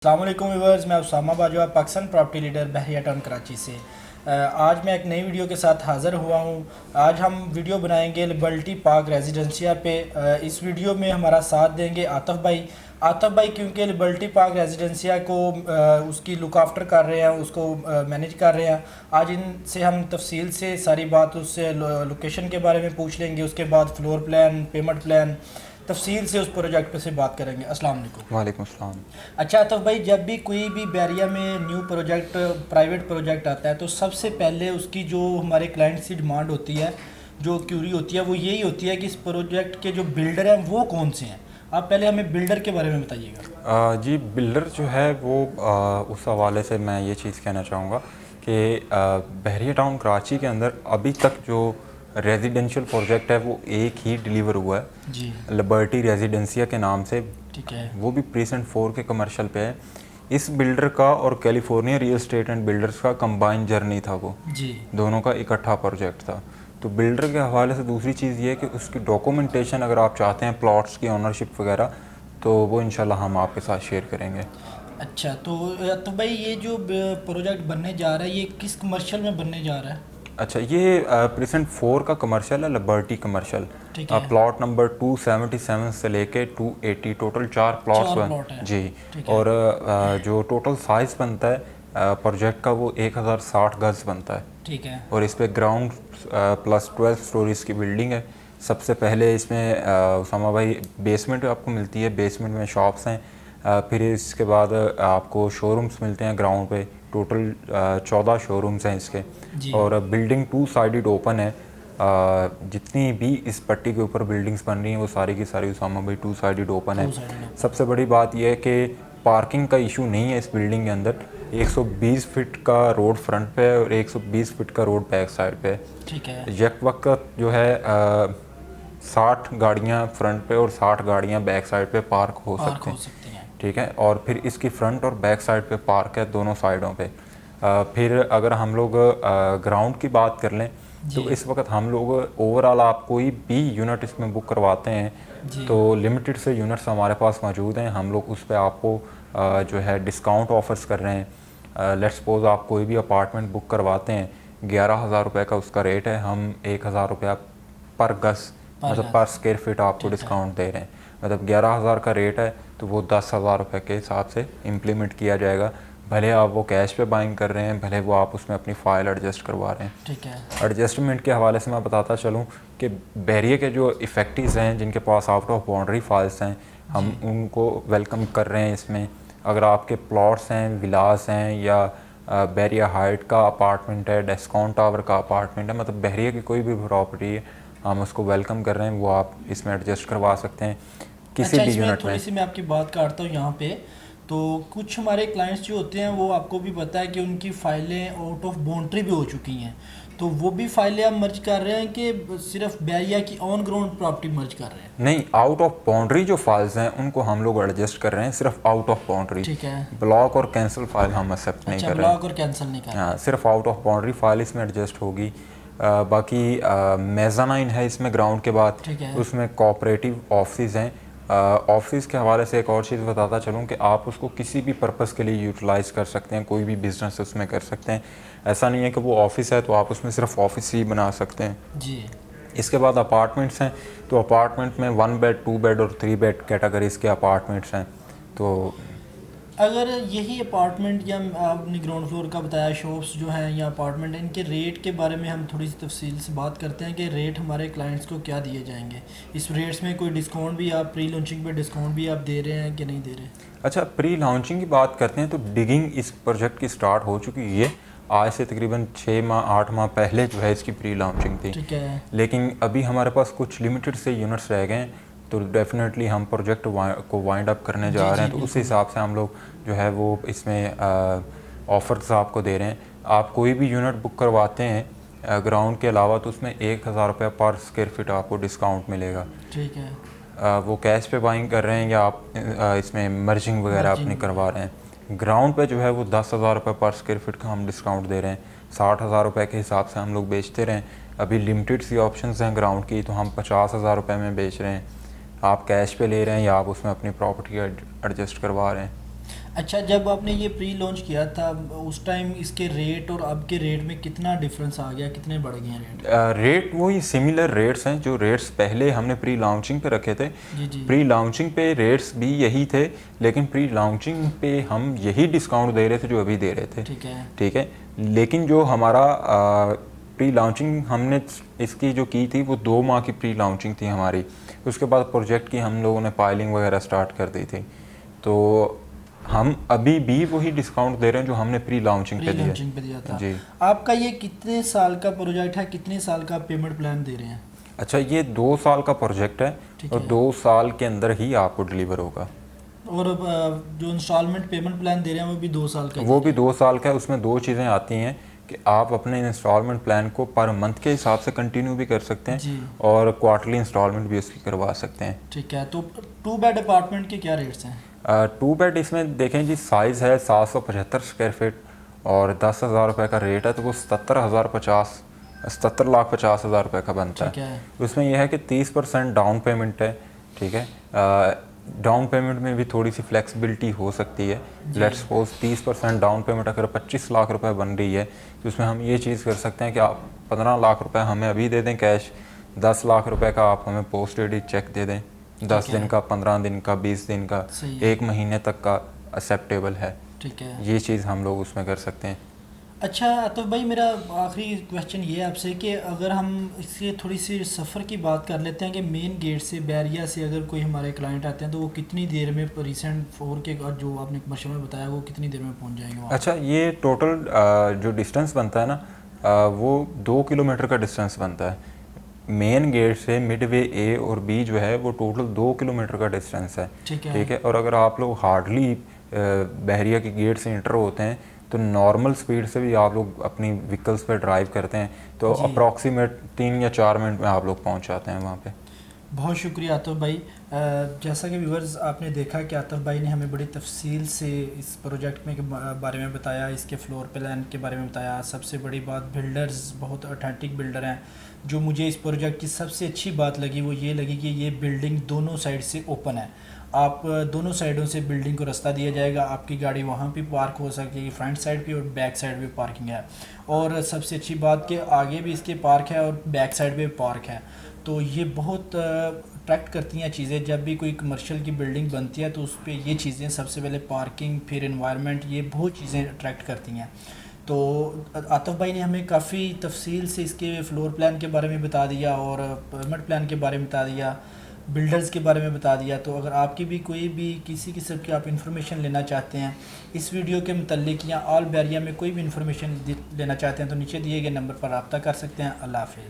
अस्सलाम वालेकुम व्यूअर्स, मैं उसामा बाजवा पाकिस्तान प्रॉपर्टी लीडर बहरिया टाउन कराची से। आज मैं एक नई वीडियो के साथ हाज़िर हुआ हूँ। आज हम वीडियो बनाएंगे लिबर्टी पार्क रेजिडेंशिया पे। इस वीडियो में हमारा साथ देंगे आतिफ भाई। आतिफ भाई क्योंकि लिबर्टी पार्क रेजिडेंशिया को उसकी लुक आफ्टर कर रहे हैं, उसको मैनेज कर रहे हैं। आज इनसे हम तफसील से सारी बात उससे लोकेशन के बारे में पूछ लेंगे, उसके बाद फ्लोर प्लान, पेमेंट प्लान, तफसील से उस प्रोजेक्ट पे से बात करेंगे। अस्सलाम वालेकुम। वालेकुम अस्सलाम। अच्छा तो भाई, जब भी कोई भी बैरिया में न्यू प्रोजेक्ट, प्राइवेट प्रोजेक्ट आता है तो सबसे पहले उसकी जो हमारे क्लाइंट्स की डिमांड होती है, जो क्यूरी होती है, वो यही होती है कि इस प्रोजेक्ट के जो बिल्डर हैं वो कौन से हैं। आप पहले हमें बिल्डर के बारे में बताइएगा। जी, बिल्डर जो है वो उस हवाले से मैं ये चीज़ कहना चाहूँगा कि बहरिया टाउन कराची के अंदर अभी तक जो रेजिडेंशियल प्रोजेक्ट है वो एक ही डिलीवर हुआ है जी, लिबर्टी रेजिडेंसिया के नाम से। ठीक है। वो भी प्रीसेंट 4 के कमर्शियल पे है। इस बिल्डर का और California real estate and builders का कंबाइंड जर्नी था, वो जी, दोनों का इकट्ठा प्रोजेक्ट था। तो बिल्डर के हवाले से दूसरी चीज़ ये है कि उसकी डॉक्यूमेंटेशन अगर आप चाहते हैं प्लॉट्स की ऑनरशिप वगैरह, तो वो इंशाल्लाह हम आपके साथ शेयर करेंगे। अच्छा तो भाई ये जो प्रोजेक्ट बनने जा रहा है ये किस कमर्शियल में बनने जा रहा है? अच्छा, ये प्रेजेंट 4 का कमर्शियल है, लिबर्टी कमर्शियल। ठीक है। प्लॉट नंबर 277 से लेके 280, टोटल 4 प्लॉट्स 4 बन प्लॉट है। जी। ठीक है। और जो टोटल साइज़ बनता है प्रोजेक्ट का वो 1060 गज बनता है। ठीक है। और इस पे ग्राउंड प्लस 12 स्टोरीज की बिल्डिंग है। सबसे पहले इसमें उसामा भाई बेसमेंट आपको मिलती है, बेसमेंट में शॉप्स हैं। फिर इसके बाद आपको शोरूम्स मिलते हैं ग्राउंड पे। टोटल 14 शोरूम्स हैं इसके। जी। और बिल्डिंग 2 साइडेड ओपन है। जितनी भी इस पट्टी के ऊपर बिल्डिंग्स बन रही हैं वो सारी की सारी उसामा भाई 2 साइडेड ओपन है। 2 साइड। सबसे बड़ी बात यह है कि पार्किंग का इशू नहीं है इस बिल्डिंग के अंदर। 120 फीट का रोड फ्रंट पे है और 120 फीट का रोड बैक साइड पे है। ठीक है। यक वक्त जो है 60 गाड़ियाँ फ्रंट पे और 60 गाड़ियाँ बैक साइड पे पार्क हो पार्क सकते हो हैं। सकती हैं। ठीक है। और फिर इसकी फ्रंट और बैक साइड पे पार्क है दोनों साइडों पे। फिर अगर हम लोग ग्राउंड की बात कर लें तो जी, इस वक्त हम लोग ओवरऑल आप कोई भी यूनिट इसमें बुक करवाते हैं जी। तो लिमिटेड से यूनिट्स हमारे पास मौजूद हैं। हम लोग उस पर आपको जो है डिस्काउंट ऑफर्स कर रहे हैं। लेट्स सपोज आप कोई भी अपार्टमेंट बुक करवाते हैं, 11,000 रुपये का उसका रेट है, हम 1,000 रुपया पर गज पर मतलब पर गज। स्क्वायर फीट आपको ठीक है। डिस्काउंट दे रहे हैं। मतलब 11,000 का रेट है तो वो 10,000 रुपये के हिसाब से इम्प्लीमेंट किया जाएगा। भले आप वो कैश पे बाइंग कर रहे हैं, भले वो आप उसमें अपनी फ़ाइल एडजस्ट करवा रहे हैं। ठीक है। एडजस्टमेंट के हवाले से मैं बताता चलूँ कि बहरिया के जो इफ़ेक्टिव्स हैं जिनके pass out of boundary files हैं, हम उनको वेलकम कर रहे हैं इसमें। अगर आपके प्लॉट्स हैं, विलास हैं या बहरिया हाइट का अपार्टमेंट है, डिस्काउंट टावर का अपार्टमेंट है, मतलब बहरिया की कोई भी प्रॉपर्टी है, हम उसको वेलकम कर रहे हैं। वो आप इसमें एडजस्ट करवा सकते हैं किसी अच्छा, भी इसमें यूनिट थोड़ी में। सी मैं आपकी बात काटता हूँ यहाँ पे। तो कुछ हमारे क्लाइंट्स जो होते हैं वो आपको भी पता है कि उनकी फ़ाइलें आउट ऑफ बाउंड्री भी हो चुकी हैं, तो वो भी फाइलें आप मर्ज कर रहे हैं कि सिर्फ बैरिया की ऑन ग्राउंड प्रॉपर्टी मर्ज कर रहे हैं? नहीं, आउट ऑफ बाउंड्री जो फाइल्स हैं उनको हम लोग एडजस्ट कर रहे हैं, सिर्फ आउट ऑफ बाउंड्री। ठीक है। ब्लॉक और कैंसिल फाइल हम एक्सेप्ट नहीं अच्छा, कर रहे हैं। ब्लॉक और कैंसिल नहीं कर रहे। हाँ, सिर्फ आउट ऑफ बाउंड्री फाइल इसमें एडजस्ट होगी। बाकी मेज़ानाइन है इसमें ग्राउंड के बाद, ठीक है। उसमें कोऑपरेटिव ऑफिस हैं। ऑफिस के हवाले से एक और चीज़ बताता चलूँ कि आप उसको किसी भी पर्पज़ के लिए यूटिलाइज़ कर सकते हैं, कोई भी बिज़नेस उसमें कर सकते हैं। ऐसा नहीं है कि वो ऑफिस है तो आप उसमें सिर्फ ऑफिस ही बना सकते हैं। जी। इसके बाद अपार्टमेंट्स हैं, तो अपार्टमेंट में 1 बेड, 2 बेड और 3 बेड कैटेगरीज़ के अपार्टमेंट्स हैं। तो अगर यही अपार्टमेंट या आपने ग्राउंड फ्लोर का बताया, शॉप्स जो हैं या अपार्टमेंट, इनके रेट के बारे में हम थोड़ी सी तफसील से बात करते हैं कि रेट हमारे क्लाइंट्स को क्या दिए जाएंगे। इस रेट्स में कोई डिस्काउंट भी आप प्री लॉन्चिंग पे डिस्काउंट भी आप दे रहे हैं कि नहीं दे रहे? अच्छा, प्री लॉन्चिंग की बात करते हैं तो डिगिंग इस प्रोजेक्ट की स्टार्ट हो चुकी है। आज से तकरीबन 6 माह 8 माह पहले जो है इसकी प्री लॉन्चिंग थी। ठीक है। लेकिन अभी हमारे पास कुछ लिमिटेड से यूनिट्स रह गए हैं, तो डेफिनेटली हम प्रोजेक्ट को वाइंड अप करने जा जी, रहे जी, हैं। तो उस बिल्कुल। हिसाब से हम लोग जो है वो इसमें ऑफर्स आपको दे रहे हैं। आप कोई भी यूनिट बुक करवाते हैं ग्राउंड के अलावा तो उसमें 1,000 रुपये पर स्क्वायर फीट आपको डिस्काउंट मिलेगा। ठीक है। वो कैश पे बाइंग कर रहे हैं या आप इसमें मर्जिंग वगैरह अपनी मर्जिंग। करवा रहे हैं। ग्राउंड पे जो है वो 10,000 रुपये पर स्क्वायर फीट का हम डिस्काउंट दे रहे हैं। 60,000 रुपये के हिसाब से हम लोग बेचते रहे हैं। अभी लिमिटेड सी ऑप्शंस हैं ग्राउंड की, तो हम 50,000 रुपये में बेच रहे हैं। आप कैश पे ले रहे हैं या आप उसमें अपनी प्रॉपर्टी एडजस्ट करवा रहे हैं। अच्छा, जब आपने ये प्री लॉन्च किया था उस टाइम इसके रेट और अब के रेट में कितना डिफरेंस आ गया, कितने बढ़ गए हैं रेट? रेट वही सिमिलर रेट्स हैं जो रेट्स पहले हमने प्री लॉन्चिंग पे रखे थे। जी जी। प्री लॉन्चिंग पे रेट्स भी यही थे, लेकिन प्री लॉन्चिंग पे हम यही डिस्काउंट दे रहे थे जो अभी दे रहे थे। ठीक है। ठीक है, लेकिन जो हमारा प्री लॉन्चिंग हमने इसकी जो की थी वो 2 माह की प्री लॉन्चिंग थी हमारी। उसके बाद प्रोजेक्ट की हम लोगों ने पाइलिंग वगैरह स्टार्ट कर दी थी, तो हम अभी भी वही डिस्काउंट दे रहे हैं जो हमने प्री लॉन्चिंग पे दिया था। जी। आपका ये कितने साल का प्रोजेक्ट है, कितने साल का पेमेंट प्लान दे रहे हैं? अच्छा, ये 2 साल का प्रोजेक्ट है और 2 साल के अंदर ही आपको डिलीवर होगा। और जो इंस्टॉलमेंट पेमेंट प्लान दे रहे हैं वो भी 2 साल का? वो भी 2 साल का है। उसमें 2 चीज़ें आती हैं कि आप अपने इंस्टॉलमेंट प्लान को पर मंथ के हिसाब से कंटिन्यू भी कर सकते हैं और क्वार्टरली इंस्टॉलमेंट भी उसकी करवा सकते हैं। ठीक है। तो 2 बेड अपार्टमेंट के क्या रेट्स हैं? 2 बेड इसमें देखें जी, साइज़ है 775 स्क्वायर फीट और 10,000 रुपये का रेट है, तो वो 77,50,000 रुपये का बनता है। उसमें यह है कि 30% डाउन पेमेंट है। ठीक है, डाउन पेमेंट में भी थोड़ी सी फ्लेक्सिबिलिटी हो सकती है। लेट्स सपोज 30% डाउन पेमेंट अगर 25 लाख रुपए बन रही है तो उसमें हम ये चीज़ कर सकते हैं कि आप 15 लाख रुपए हमें अभी दे दें कैश, 10 लाख रुपए का आप हमें पोस्ट डेटेड चेक दे दें, 10 दिन का, 15 दिन का, 20 दिन का, 1 महीने तक का एक्सेप्टेबल है। ठीक है, ये चीज़ हम लोग उसमें कर सकते हैं। अच्छा तो भाई मेरा आखिरी क्वेश्चन ये है आपसे कि अगर हम इससे थोड़ी सी सफ़र की बात कर लेते हैं कि मेन गेट से बैरिया से अगर कोई हमारे क्लाइंट आते हैं तो वो कितनी देर में रिसेंट 4 के जो आपने कमर्शियल में बताया वो कितनी देर में पहुंच जाएंगे वहाँ? अच्छा, ये टोटल जो डिस्टेंस बनता है ना, वो 2 किलोमीटर का डिस्टेंस बनता है। मेन गेट से मिडवे ए और बी जो है वो टोटल 2 किलोमीटर का डिस्टेंस है। ठीक है, और अगर आप लोग हार्डली बहरिया के गेट से इंटर होते हैं तो नॉर्मल स्पीड से भी आप लोग अपनी व्हीकल्स पे ड्राइव करते हैं तो अप्रॉक्सीमेट 3 या 4 मिनट में आप लोग पहुंच जाते हैं वहाँ पे। बहुत शुक्रिया आतिफ भाई। जैसा कि व्यूअर्स आपने देखा कि आतिफ भाई ने हमें बड़ी तफसील से इस प्रोजेक्ट में के बारे में बताया, इसके फ्लोर प्लान के बारे में बताया। सबसे बड़ी बात, बिल्डर्स बहुत ऑथेंटिक बिल्डर हैं। जो मुझे इस प्रोजेक्ट की सबसे अच्छी बात लगी वो ये लगी कि ये बिल्डिंग दोनों साइड से ओपन है। आप दोनों साइडों से बिल्डिंग को रास्ता दिया जाएगा, आपकी गाड़ी वहाँ भी पार्क हो सकेगी, फ्रंट साइड भी और बैक साइड भी पार्किंग है। और सबसे अच्छी बात कि आगे भी इसके पार्क है और बैक साइड भी पार्क है। तो ये बहुत अट्रैक्ट करती हैं चीज़ें। जब भी कोई कमर्शियल की बिल्डिंग बनती है तो उस पर ये चीज़ें, सबसे पहले पार्किंग, फिर एनवायरनमेंट, ये बहुत चीज़ें अट्रैक्ट करती हैं। तो आतिफ भाई ने हमें काफ़ी तफसील से इसके फ्लोर प्लान के बारे में बता दिया और पेमेंट प्लान के बारे में बता दिया, बिल्डर्स के बारे में बता दिया। तो अगर आपकी भी कोई भी किसी किस्म की आप इन्फॉर्मेशन लेना चाहते हैं इस वीडियो के मुतल्लिक या ऑल बैरिया में कोई भी इन्फॉर्मेशन लेना चाहते हैं तो नीचे दिए गए नंबर पर रब्ता कर सकते हैं। अल्लाह हाफ़िज़।